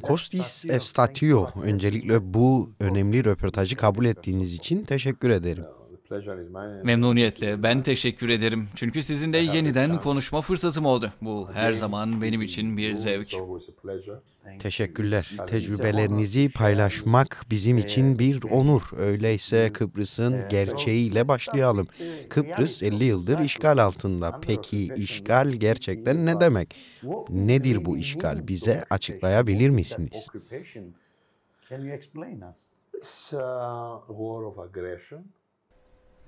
Kostis Evstatio, öncelikle bu önemli röportajı kabul ettiğiniz için teşekkür ederim. Memnuniyetle. Ben teşekkür ederim. Çünkü sizinle yeniden konuşma fırsatım oldu. Bu her zaman benim için bir zevk. Teşekkürler. Tecrübelerinizi paylaşmak bizim için bir onur. Öyleyse Kıbrıs'ın gerçeğiyle başlayalım. Kıbrıs 50 yıldır işgal altında. Peki işgal gerçekten ne demek? Nedir bu işgal? Bize açıklayabilir misiniz?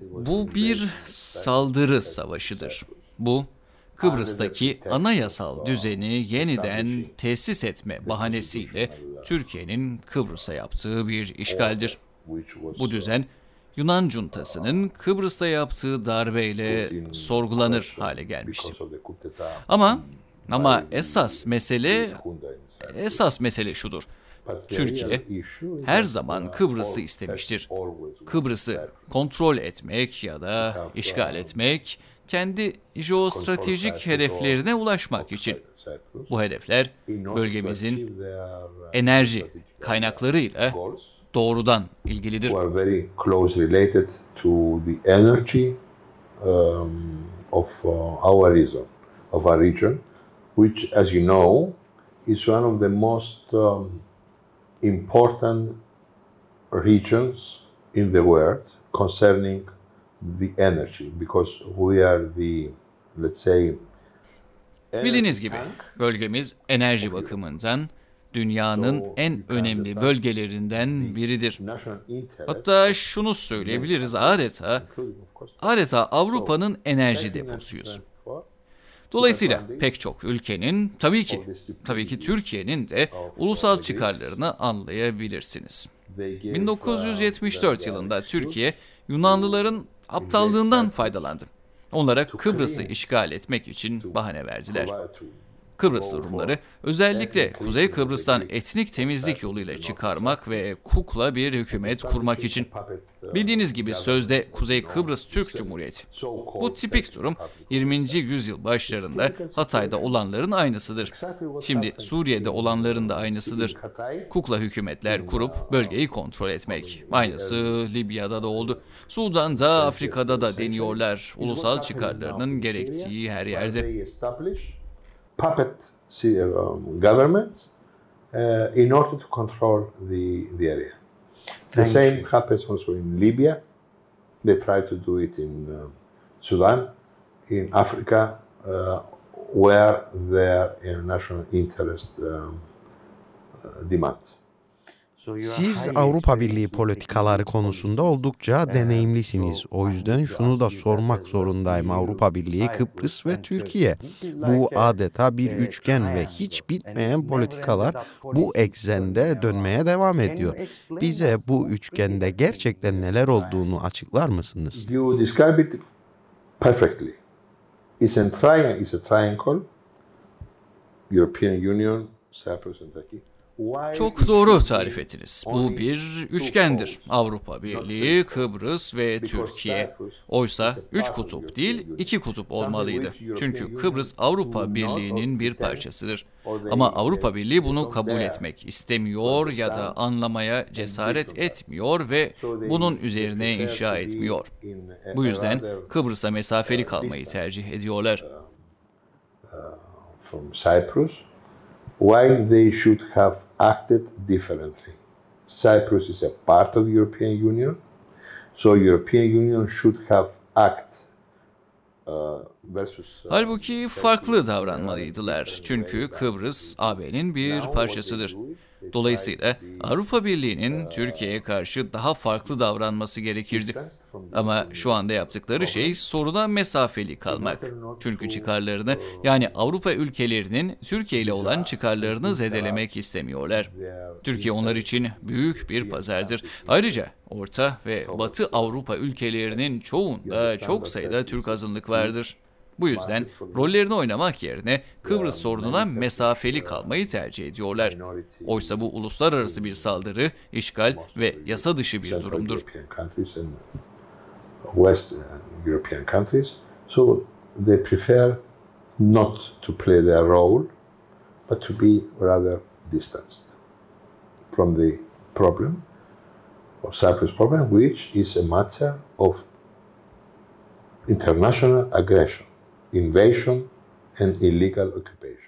Bu bir saldırı savaşıdır. Bu, Kıbrıs'taki anayasal düzeni yeniden tesis etme bahanesiyle Türkiye'nin Kıbrıs'a yaptığı bir işgaldir. Bu düzen, Yunan cuntasının Kıbrıs'ta yaptığı darbeyle sorgulanır hale gelmiştir. Ama esas mesele şudur. Türkiye her zaman Kıbrıs'ı istemiştir. Kıbrıs'ı kontrol etmek ya da işgal etmek, kendi jeostratejik hedeflerine ulaşmak için. Bu hedefler bölgemizin enerji kaynaklarıyla doğrudan ilgilidir. Which, as you know, is one of the most important regions in the world concerning the energy, because we are the, let's say, bildiğiniz gibi bölgemiz enerji bakımından dünyanın en önemli bölgelerinden biridir. Hatta şunu söyleyebiliriz, adeta Avrupa'nın enerji deposuyuz. Dolayısıyla pek çok ülkenin, tabii ki Türkiye'nin de ulusal çıkarlarını anlayabilirsiniz. 1974 yılında Türkiye, Yunanlıların aptallığından faydalandı. Onlara Kıbrıs'ı işgal etmek için bahane verdiler. Kıbrıslı Rumları özellikle Kuzey Kıbrıs'tan etnik temizlik yoluyla çıkarmak ve kukla bir hükümet kurmak için. Bildiğiniz gibi sözde Kuzey Kıbrıs Türk Cumhuriyeti. Bu tipik durum 20. yüzyıl başlarında Hatay'da olanların aynısıdır. Şimdi Suriye'de olanların da aynısıdır. Kukla hükümetler kurup bölgeyi kontrol etmek. Aynısı Libya'da da oldu. Sudan'da, Afrika'da da deniyorlar. Ulusal çıkarlarının gerektiği her yerde. Puppet governments in order to control the area. The same happens also in Libya. They try to do it in Sudan, in Africa, where their national interest demands. Siz Avrupa Birliği politikaları konusunda oldukça deneyimlisiniz. O yüzden şunu da sormak zorundayım. Avrupa Birliği, Kıbrıs ve Türkiye. Bu adeta bir üçgen ve hiç bitmeyen politikalar bu eksende dönmeye devam ediyor. Bize bu üçgende gerçekten neler olduğunu açıklar mısınız? You describe it perfectly. It's a triangle. European Union, Cyprus and Turkey. Çok doğru tarif ettiniz. Bu bir üçgendir. Avrupa Birliği, Kıbrıs ve Türkiye. Oysa 3 kutup değil 2 kutup olmalıydı. Çünkü Kıbrıs Avrupa Birliği'nin bir parçasıdır. Ama Avrupa Birliği bunu kabul etmek istemiyor ya da anlamaya cesaret etmiyor ve bunun üzerine inşa etmiyor. Bu yüzden Kıbrıs'a mesafeli kalmayı tercih ediyorlar. From Cyprus, why they should have acted differently. Cyprus is a part of the European Union, so European Union should have acted halbuki farklı davranmalıydılar. Çünkü Kıbrıs AB'nin bir parçasıdır. Dolayısıyla Avrupa Birliği'nin Türkiye'ye karşı daha farklı davranması gerekirdi. Ama şu anda yaptıkları şey soruna mesafeli kalmak. Çünkü çıkarlarını, yani Avrupa ülkelerinin Türkiye ile olan çıkarlarını zedelemek istemiyorlar. Türkiye onlar için büyük bir pazardır. Ayrıca Orta ve Batı Avrupa ülkelerinin çoğunda çok sayıda Türk azınlık vardır. Bu yüzden rollerini oynamak yerine Kıbrıs sorununa mesafeli kalmayı tercih ediyorlar. Oysa bu uluslararası bir saldırı, işgal ve yasa dışı bir durumdur. West European countries, so they prefer not to play their role, but to be rather distanced from the problem of Cyprus problem, which is a matter of international aggression, invasion, and illegal occupation.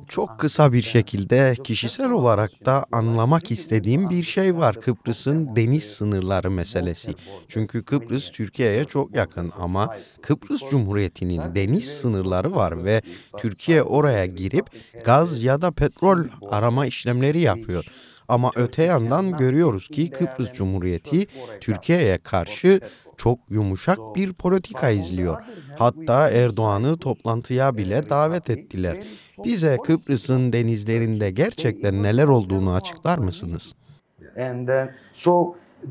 Çok kısa bir şekilde kişisel olarak da anlamak istediğim bir şey var. Kıbrıs'ın deniz sınırları meselesi. Çünkü Kıbrıs Türkiye'ye çok yakın ama Kıbrıs Cumhuriyeti'nin deniz sınırları var ve Türkiye oraya girip gaz ya da petrol arama işlemleri yapıyor. Ama öte yandan görüyoruz ki Kıbrıs Cumhuriyeti Türkiye'ye karşı çok yumuşak bir politika izliyor. Hatta Erdoğan'ı toplantıya bile davet ettiler. Bize Kıbrıs'ın denizlerinde gerçekten neler olduğunu açıklar mısınız?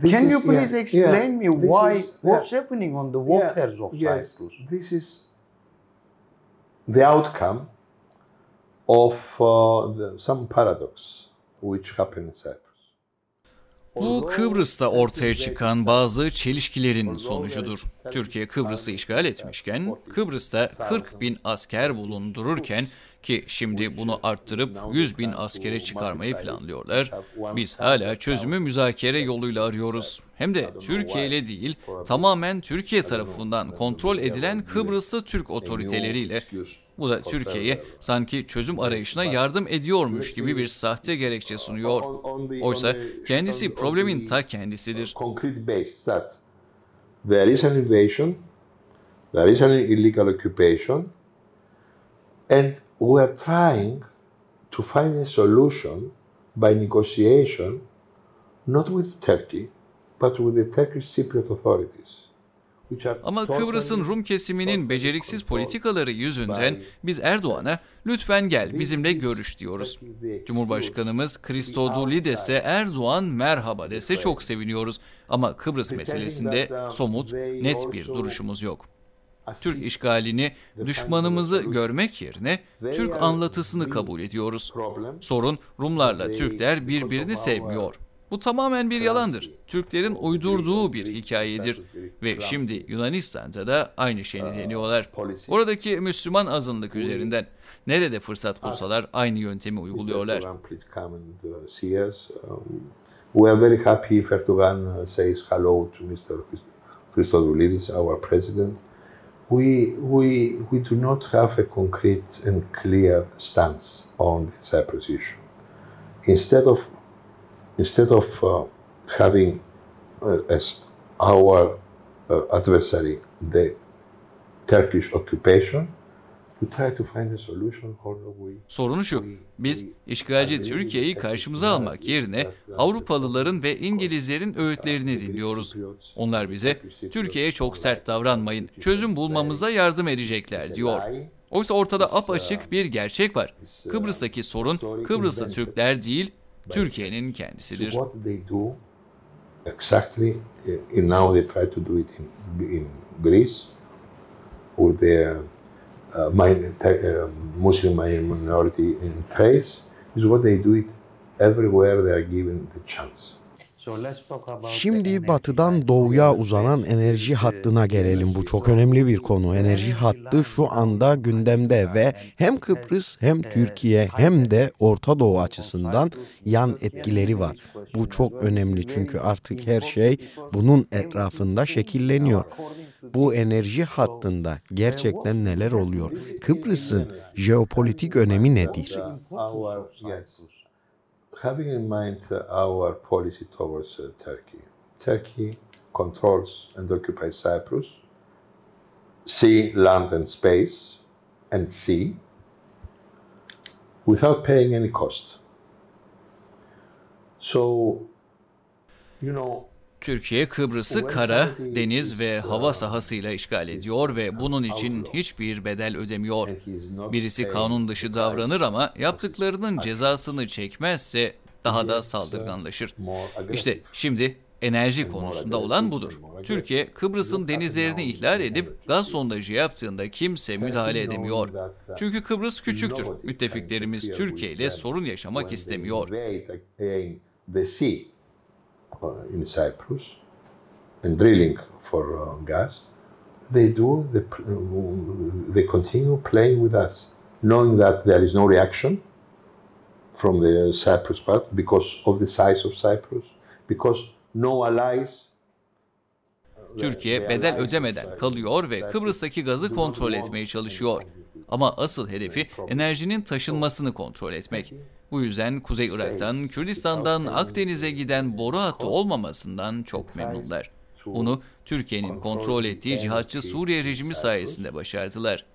Can you please explain me what's happening on the waters of Cyprus? This is the outcome of some paradox which happened in Cyprus. Bu Kıbrıs'ta ortaya çıkan bazı çelişkilerin sonucudur. Türkiye Kıbrıs'ı işgal etmişken, Kıbrıs'ta 40.000 asker bulundururken ki şimdi bunu arttırıp 100.000 askere çıkarmayı planlıyorlar. Biz hala çözümü müzakere yoluyla arıyoruz. Hem de Türkiye ile değil, tamamen Türkiye tarafından kontrol edilen Kıbrıslı Türk otoriteleriyle. Bu da Türkiye'ye sanki çözüm arayışına yardım ediyormuş gibi bir sahte gerekçe sunuyor. Oysa kendisi problemin ta kendisidir. There is an invasion, there is an illegal occupation, and we are trying to find a solution by negotiation, not with Turkey, but with the Turkish Cypriot authorities. Ama Kıbrıs'ın Rum kesiminin beceriksiz politikaları yüzünden biz Erdoğan'a lütfen gel bizimle görüş diyoruz. Cumhurbaşkanımız Christodoulides'e Erdoğan merhaba dese çok seviniyoruz. Ama Kıbrıs meselesinde somut, net bir duruşumuz yok. Türk işgalini düşmanımızı görmek yerine Türk anlatısını kabul ediyoruz. Sorun Rumlarla Türkler birbirini sevmiyor. Bu tamamen bir yalandır. Türklerin uydurduğu bir hikayedir. Ve şimdi Yunanistan'da da aynı şeyi deniyorlar. Oradaki Müslüman azınlık üzerinden nerede fırsat bulsalar aynı yöntemi uyguluyorlar. We are very happy if Erdogan says hello to Mr. Christodoulidis, our president. We do not have a concrete and clear stance on the Cyprus issue. Instead of having as our adversary the Turkish occupation, we try to find a solution. Sorun şu, biz işgalci Türkiye'yi karşımıza almak yerine Avrupalıların ve İngilizlerin öğütlerini dinliyoruz. Onlar bize Türkiye'ye çok sert davranmayın, çözüm bulmamıza yardım edecekler diyor. Oysa ortada apaçık bir gerçek var. Kıbrıs'taki sorun Kıbrıslı Türkler değil, Türkiye'nin kendisidir. Exactly, now they try to do it in Greece with their Muslim minority in Thrace, is what they do it everywhere they are given the chance. Şimdi batıdan doğuya uzanan enerji hattına gelelim. Bu çok önemli bir konu. Enerji hattı şu anda gündemde ve hem Kıbrıs hem Türkiye hem de Orta Doğu açısından yan etkileri var. Bu çok önemli çünkü artık her şey bunun etrafında şekilleniyor. Bu enerji hattında gerçekten neler oluyor? Kıbrıs'ın jeopolitik önemi nedir? Having in mind our policy towards Turkey, Turkey controls and occupies Cyprus, sea, land and space, and sea, without paying any cost. So, you know, Türkiye Kıbrıs'ı kara, deniz ve hava sahasıyla işgal ediyor ve bunun için hiçbir bedel ödemiyor. Birisi kanun dışı davranır ama yaptıklarının cezasını çekmezse daha da saldırganlaşır. İşte şimdi enerji konusunda olan budur. Türkiye, Kıbrıs'ın denizlerini ihlal edip gaz sondajı yaptığında kimse müdahale edemiyor. Çünkü Kıbrıs küçüktür. Müttefiklerimiz Türkiye ile sorun yaşamak istemiyor. In Cyprus and drilling for gas, they continue playing with us, knowing that there is no reaction from the Cyprus part because of the size of Cyprus, because no allies. Türkiye bedel ödemeden kalıyor ve Kıbrıs'taki gazı kontrol etmeye çalışıyor. Ama asıl hedefi enerjinin taşınmasını kontrol etmek. Bu yüzden Kuzey Irak'tan, Kürdistan'dan Akdeniz'e giden boru hattı olmamasından çok memnunlar. Bunu Türkiye'nin kontrol ettiği cihatçı Suriye rejimi sayesinde başardılar.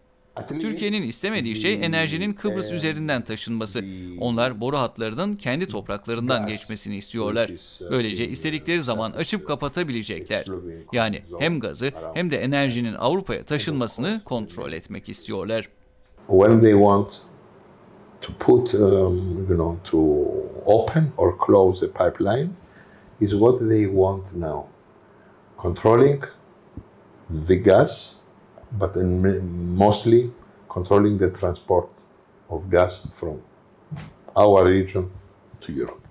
Türkiye'nin istemediği şey enerjinin Kıbrıs üzerinden taşınması. Onlar boru hatlarının kendi topraklarından geçmesini istiyorlar. Böylece istedikleri zaman açıp kapatabilecekler. Yani hem gazı hem de enerjinin Avrupa'ya taşınmasını kontrol etmek istiyorlar. When they want to put, to open or close the pipeline, is what they want now. Controlling the gas, but mostly controlling the transport of gas from our region to Europe.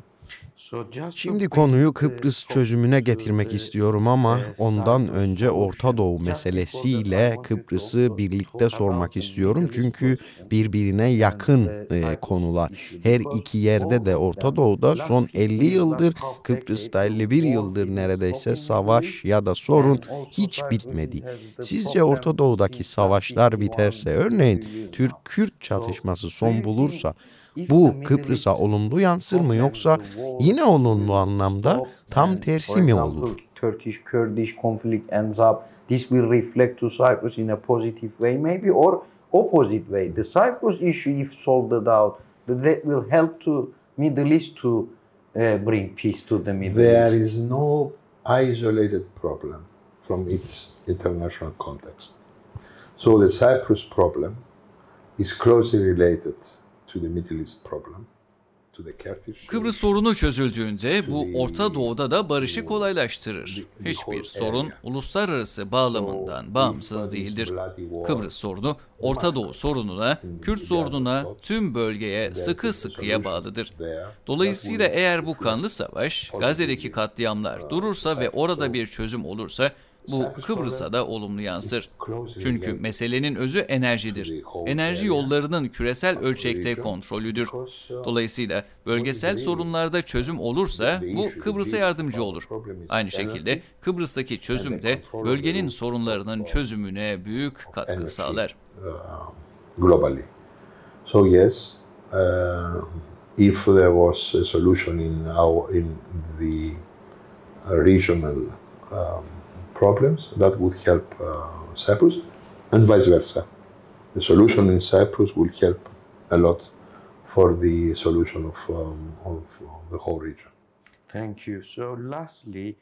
Şimdi konuyu Kıbrıs çözümüne getirmek istiyorum ama ondan önce Orta Doğu meselesiyle Kıbrıs'ı birlikte sormak istiyorum. Çünkü birbirine yakın konular. Her iki yerde de Orta Doğu'da son 50 yıldır, Kıbrıs'ta 51 yıldır neredeyse savaş ya da sorun hiç bitmedi. Sizce Orta Doğu'daki savaşlar biterse, örneğin Türk-Kürt çatışması son bulursa, bu Kıbrıs'a olumlu yansır mı yoksa yine olumlu anlamda tam tersi mi olur? Turkish-Kurdish conflict ends up, this will reflect to Cyprus in a positive way maybe or opposite way. The Cyprus issue, if solved out, that will help to Middle East to bring peace to the Middle East. There is no isolated problem from its international context. So the Cyprus problem is closely related to the Middle East problem. Kıbrıs sorunu çözüldüğünde bu Orta Doğu'da da barışı kolaylaştırır. Hiçbir sorun uluslararası bağlamından bağımsız değildir. Kıbrıs sorunu Orta Doğu sorununa, Kürt sorununa, tüm bölgeye sıkı sıkıya bağlıdır. Dolayısıyla eğer bu kanlı savaş, Gazze'deki katliamlar durursa ve orada bir çözüm olursa, bu Kıbrıs'a da olumlu yansır. Çünkü meselenin özü enerjidir. Enerji yollarının küresel ölçekte kontrolüdür. Dolayısıyla bölgesel sorunlarda çözüm olursa bu Kıbrıs'a yardımcı olur. Aynı şekilde Kıbrıs'taki çözüm de bölgenin sorunlarının çözümüne büyük katkı sağlar. Globally. So yes, if there was a solution in the regional problems, that would help Cyprus, and vice versa. The solution in Cyprus will help a lot for the solution of the whole region. Thank you. So lastly,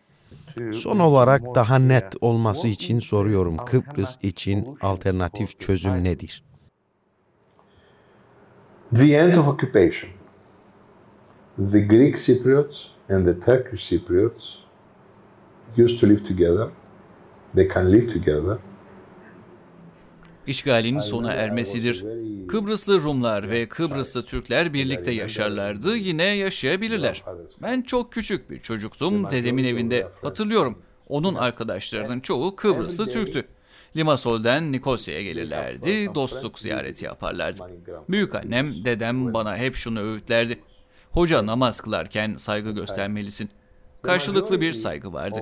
son olarak daha net olması için soruyorum. Kıbrıs için alternatif çözüm nedir? The end of occupation. The Greek Cypriots and the Turkish Cypriots used to live together. They can live together. İşgalin sona ermesidir. Kıbrıslı Rumlar ve Kıbrıslı Türkler birlikte yaşarlardı, yine yaşayabilirler. Ben çok küçük bir çocuktum, dedemin evinde. Hatırlıyorum, onun arkadaşlarının çoğu Kıbrıslı Türktü. Limassol'den Nikosya'ya gelirlerdi, dostluk ziyareti yaparlardı. Büyükannem, dedem bana hep şunu öğütlerdi. Hoca namaz kılarken saygı göstermelisin. Karşılıklı bir saygı vardı.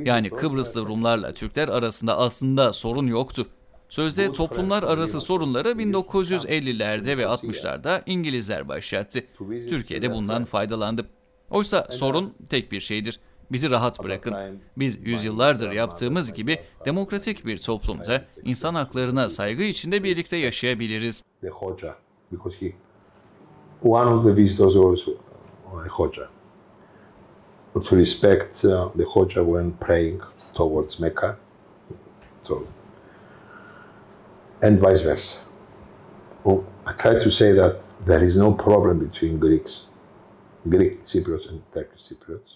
Yani Kıbrıslı Rumlarla Türkler arasında aslında sorun yoktu. Sözde toplumlar arası sorunları 1950'lerde ve 60'larda İngilizler başlattı. Türkiye de bundan faydalandı. Oysa sorun tek bir şeydir. Bizi rahat bırakın. Biz yüzyıllardır yaptığımız gibi demokratik bir toplumda insan haklarına saygı içinde birlikte yaşayabiliriz. One of the visitors was a Hoca. To respect the Hoja when praying towards Mecca, and vice versa. I try to say that there is no problem between Greek Cypriots and Turkish Cypriots.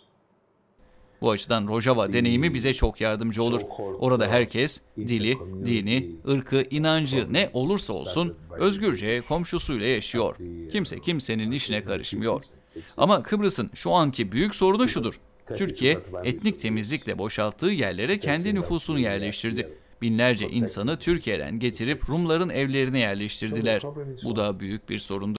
Bu açıdan Rojava deneyimi bize çok yardımcı olur. Orada herkes dili, dini, ırkı, inancı ne olursa olsun özgürce komşusuyla yaşıyor. Kimse kimsenin işine karışmıyor. Ama Kıbrıs'ın şu anki büyük sorunu şudur. Türkiye etnik temizlikle boşalttığı yerlere kendi nüfusunu yerleştirdi. Binlerce insanı Türkiye'den getirip Rumların evlerine yerleştirdiler. Bu da büyük bir sorundur.